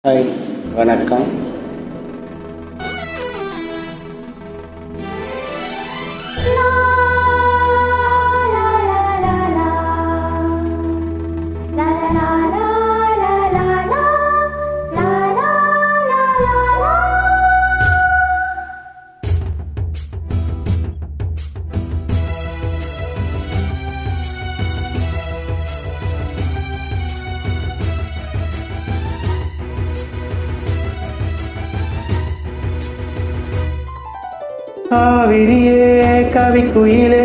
Hi, வணக்கம். காவிரியே கவிக்குயிலே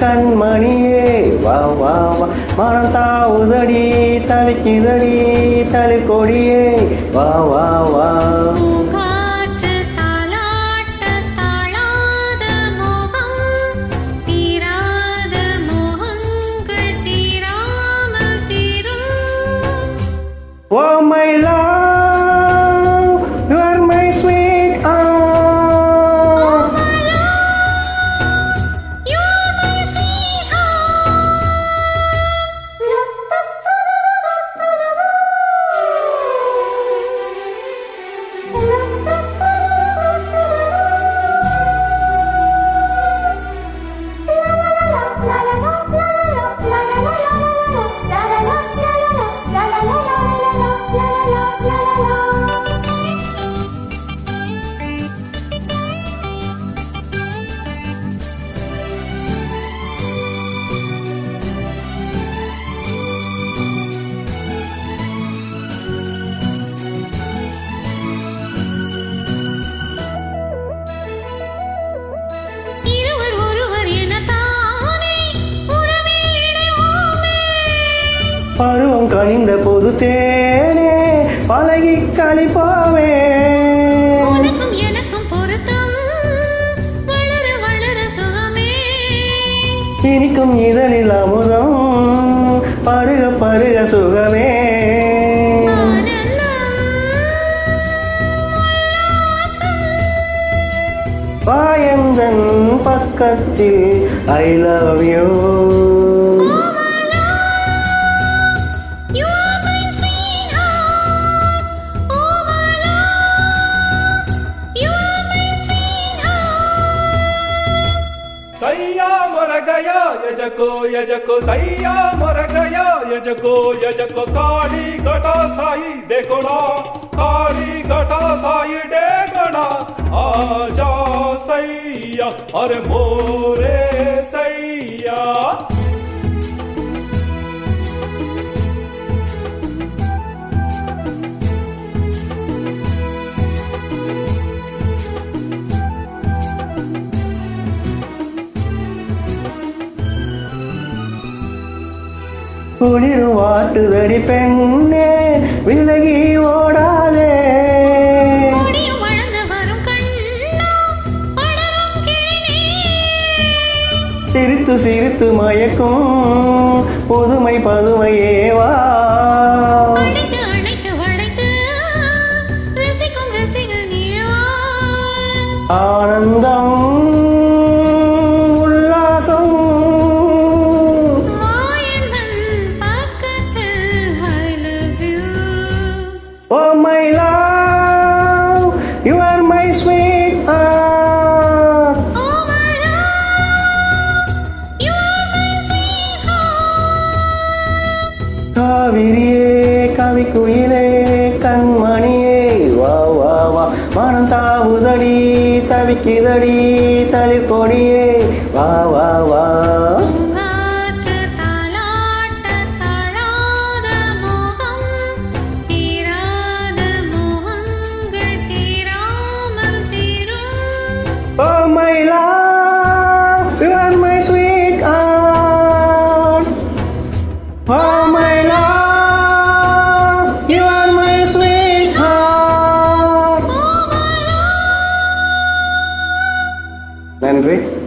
கண்மணியே வா வா வா மனம் தாவுதடி தவிக்குதடி தளிர்கொடியே வா வா வா. Oh my love, you are my sweet பருவம் கனிந்த பொது தேனே பழகி கழிப்பாவே இனிக்கும் இதழில் அமுதம் பருக பருக சுகமே. பாயந்தன் பக்கத்தில் ஐ லவ் யூ. सैया मर गया यजको सैया मर गया यजको काली घटा साई देखो ना काली घटा साई देखो ना आजा सैया अरे मोरे सैया. குளிரும் வாட்டுதடி பெண்ணே விலகி ஓடாதே சிரித்து சிரித்து மயக்கும் புதுமை பதுமையேவா. ஆனந்தம் உல்லாசம் oh my love, you are my sweet heart. Oh my love, you are my sweet heart. காவிரியே கவிக்குயிலே கண்மணியே வா வா வா மனம் தாவுதடி தவிக்குதடி தளிர்கொடியே வா வா வா. Oh my love, you are my sweet heart. Oh my love, you are my sweet heart. நன்றி.